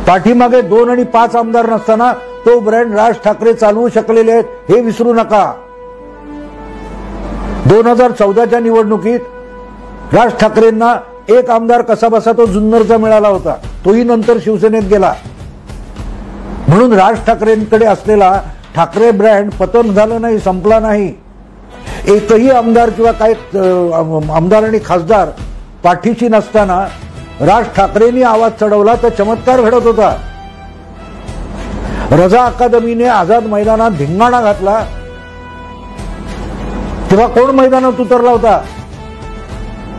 पाठीमागे 2 आणि 5 आमदार नसताना तो ब्रँड राज ठाकरे चालवू शकलेले आहेत, हे विसरू नका. 2014च्या निवडणुकीत राज ठाकरेंना एक आमदार कसा बसा तो जुन्नरचा मिळाला होता, तोही नंतर शिवसेनेत गेला. म्हणून राज ठाकरेंकडे असलेला ठाकरे ब्रँड पतन झालं नाही, संपला नाही. एकही आमदार किंवा काही आमदार आणि खासदार पाठीशी नसताना राज ठाकरेंनी आवाज चढवला तर चमत्कार घडत होता. रजा अकादमीने आझाद मैदानात धिंगाणा घातला तेव्हा कोण मैदानात उतरला होता?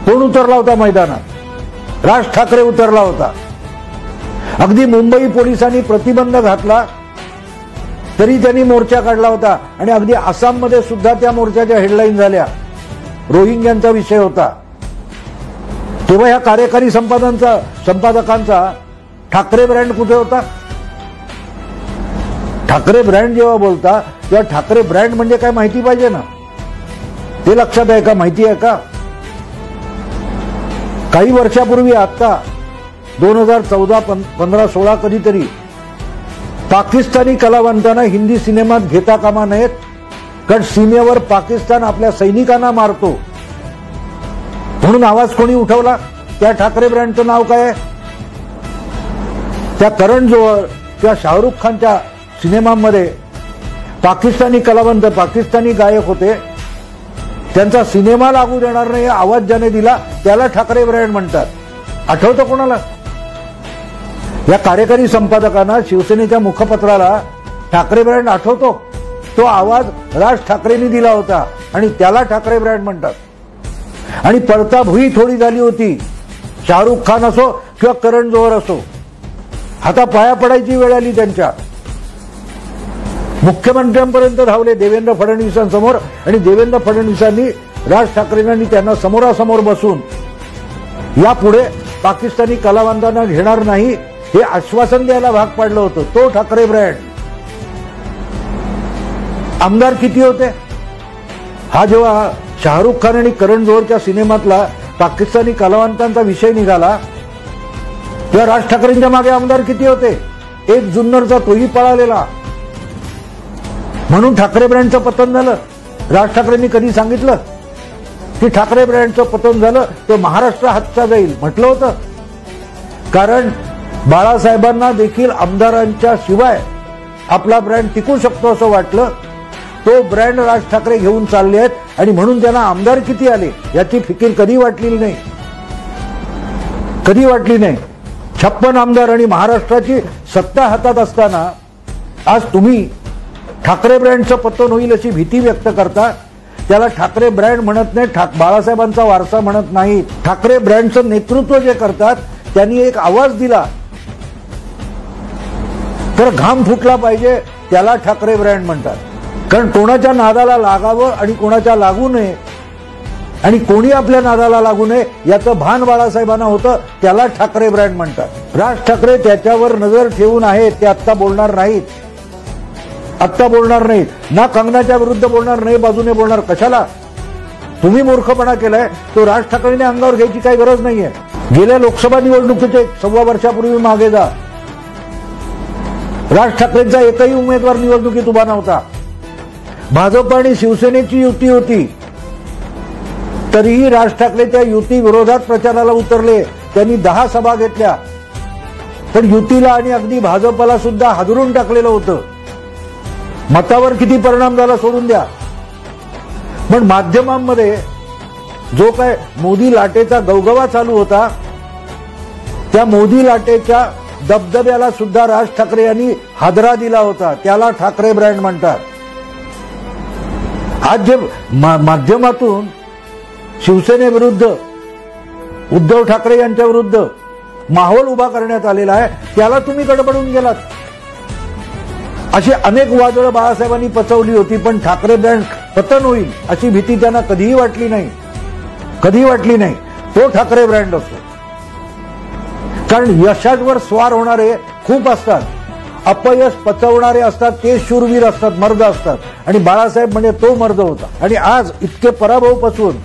कोण उतरला होता मैदानात? राज ठाकरे उतरला होता. अगदी मुंबई पोलिसांनी प्रतिबंध घातला तरी त्यांनी मोर्चा काढला होता आणि अगदी आसाममध्ये सुद्धा त्या मोर्चाच्या हेडलाईन झाल्या. रोहिंग्यांचा विषय होता. तेव्हा या कार्यकारी संपादकांचा ठाकरे ब्रँड कुठे होता? ठाकरे ब्रँड जेव्हा बोलता तेव्हा ठाकरे ब्रँड म्हणजे काय माहिती पाहिजे ना. ते लक्षात आहे का? माहिती आहे का? काही वर्षापूर्वी आता 2014, 15, 16 कधीतरी पाकिस्तानी कलावंतांना हिंदी सिनेमात घेता कामा नयेत, कारण सीमेवर पाकिस्तान आपल्या सैनिकांना मारतो. म्हणून आवाज कोणी उठवला? त्या ठाकरे ब्रँडचं नाव काय आहे? त्या करण जोहर किंवा शाहरुख खानच्या सिनेमांमध्ये पाकिस्तानी कलावंत, पाकिस्तानी गायक होते, त्यांचा सिनेमा लागू देणार नाही आवाज ज्याने दिला त्याला ठाकरे ब्रँड म्हणतात. आठवतं कोणाला? या कार्यकारी संपादकांना शिवसेनेच्या मुखपत्राला ठाकरे ब्रँड आठवतो? तो आवाज राज ठाकरेंनी दिला होता आणि त्याला ठाकरे ब्रँड म्हणतात. आणि पळताभुई थोडी झाली होती. शाहरुख खान असो किंवा करण जोहर असो, हाता पाया पडायची वेळ आली त्यांच्या. मुख्यमंत्र्यांपर्यंत धावले देवेंद्र फडणवीसांसमोर आणि देवेंद्र फडणवीसांनी राज ठाकरेंनी त्यांना समोरासमोर बसून यापुढे पाकिस्तानी कलावंतांना घेणार नाही हे आश्वासन द्यायला भाग पाडलं होतं. तो ठाकरे ब्रँड. आमदार किती होते? हा जेव्हा शाहरुख खान आणि करण जोहरच्या सिनेमातला पाकिस्तानी कलावंतांचा विषय निघाला तेव्हा राज ठाकरेंच्या मागे आमदार किती होते? एक जुन्नरचा, तोही पळालेला. म्हणून ठाकरे ब्रँडचं पतन झालं. राज ठाकरेंनी कधी सांगितलं की ठाकरे ब्रँडचं पतन झालं ते महाराष्ट्र हातचा जाईल? म्हटलं होतं. कारण बाळासाहेबांना देखील आमदारांच्या शिवाय आपला ब्रँड टिकू शकतो असं वाटलं. तो ब्रँड राज ठाकरे घेऊन चालले आहेत आणि म्हणून त्यांना आमदार किती आले याची फिकीर कधी वाटलेली नाही. कधी वाटली नाही. 56 आमदार आणि महाराष्ट्राची सत्ता हातात असताना आज तुम्ही ठाकरे ब्रँडचं पतन होईल अशी भीती व्यक्त करता. त्याला ठाकरे ब्रँड म्हणत नाही, बाळासाहेबांचा वारसा म्हणत नाही. ठाकरे ब्रँडचं नेतृत्व जे करतात त्यांनी एक आवाज दिला तर घाम फुटला पाहिजे, त्याला ठाकरे ब्रँड म्हणतात. कारण कोणाच्या नादाला लागावं आणि कोणाच्या लागू नये आणि कोणी आपल्या नादाला लागू नये याचं भान बाळासाहेबांना होतं, त्याला ठाकरे ब्रँड म्हणतात. राज ठाकरे त्याच्यावर नजर ठेवून आहेत. ते आत्ता बोलणार नाहीत. आत्ता बोलणार नाहीत. ना कंगनाच्या विरुद्ध बोलणार, नाही बाजूने बोलणार. कशाला? तुम्ही मूर्खपणा केलाय तो राज ठाकरेंनी अंगावर घ्यायची काही गरज नाहीये. गेल्या लोकसभा निवडणुकीचे 1.25 वर्षापूर्वी मागे जा. राज ठाकरेंचा एकही उमेदवार निवडणुकीत उभा नव्हता. भाजप आणि शिवसेनेची युती होती तरीही राज ठाकरे त्या युती विरोधात प्रचाराला उतरले. त्यांनी 10 सभा घेतल्या पण युतीला आणि अगदी भाजपला सुद्धा हादरून टाकलेलं होतं. मतावर किती परिणाम झाला सोडून द्या. पण माध्यमांमध्ये जो काय मोदी लाटेचा गवगवा चालू होता त्या मोदी लाटेच्या दबदब्याला सुद्धा राज ठाकरे यांनी हादरा दिला होता. त्याला ठाकरे ब्रँड म्हणतात. आज जे माध्यमातून शिवसेनेविरुद्ध उद्धव ठाकरे यांच्या विरुद्ध माहोल उभा करण्यात आलेला आहे त्याला तुम्ही गडबडून गेलात. अशी अनेक वादळं बाळासाहेबांनी पचवली होती पण ठाकरे ब्रँड पतन होईल अशी भीती त्यांना कधीही वाटली नाही. कधी वाटली नाही. तो ठाकरे ब्रँड असतो. कारण यशावर स्वार होणारे खूप असतात, अपयश पचवणारे असतात, ते शूरवीर असतात, मर्द असतात. आणि बाळासाहेब म्हणजे तो मर्द होता. आणि आज इतके पराभव पचवून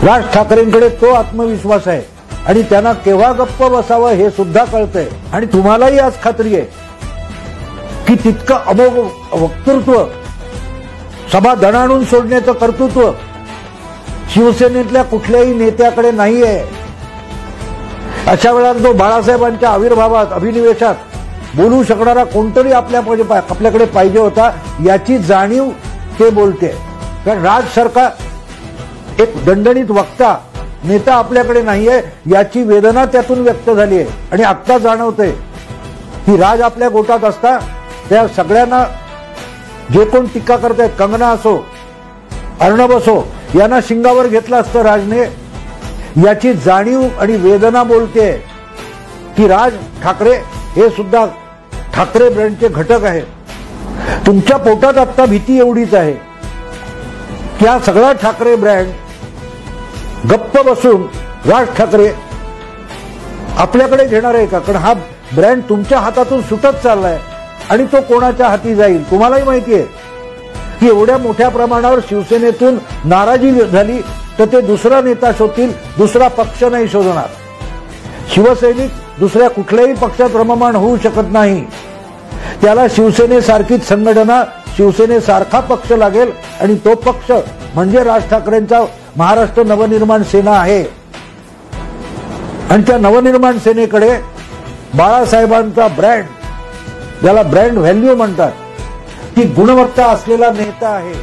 राज ठाकरेंकडे तो आत्मविश्वास आहे आणि त्यांना केव्हा गप्प बसावं हे सुद्धा कळतंय. आणि तुम्हालाही आज खात्री आहे की तितकं अमोघ वक्तृत्व, सभा दणाणून सोडण्याचं कर्तृत्व शिवसेनेतल्या कुठल्याही नेत्याकडे नाहीये. अशा वेळा जो बाळासाहेबांच्या आविर्भावात, अभिनिवेशात बोलू शकणारा कोणतरी आपल्याकडे पाहिजे होता, याची जाणीव ते बोलते. कारण राज सरकार एक दणदणीत वक्ता, नेता आपल्याकडे नाहीये याची वेदना त्यातून व्यक्त झाली आहे. आणि आत्ता जाणवतंय की राज आपल्या गोटात असता त्या सगळ्यांना, जे कोण टीका करतायत, कंगना असो, अर्णब असो, यांना शिंगावर घेतलं असतं राजने. याची जाणीव आणि वेदना बोलते की राज ठाकरे हे सुद्धा ठाकरे ब्रँडचे घटक आहेत. तुमच्या पोटात आता भीती एवढीच आहे की हा सगळा ठाकरे ब्रँड गप्प बसून राज ठाकरे आपल्याकडे घेणार आहे का? कारण हा ब्रँड तुमच्या हातातून सुटत चाललाय आणि तो कोणाच्या हाती जाईल तुम्हालाही माहिती आहे की एवढ्या मोठ्या प्रमाणावर शिवसेनेतून नाराजी झाली तर ते दुसरा नेता शोधतील, दुसरा पक्ष नाही शोधणार. शिवसैनिक दुसऱ्या कुठल्याही पक्षात रममाण होऊ शकत नाही. त्याला शिवसेनेसारखीच संघटना, शिवसेनेसारखा पक्ष लागेल आणि तो पक्ष म्हणजे राज ठाकरेंचा महाराष्ट्र नवनिर्माण सेना आहे. आणि त्या नवनिर्माण सेनेकडे बाळासाहेबांचा ब्रँड, ज्याला ब्रँड व्हॅल्यू म्हणतात, ती गुणवत्ता असलेला नेता आहे.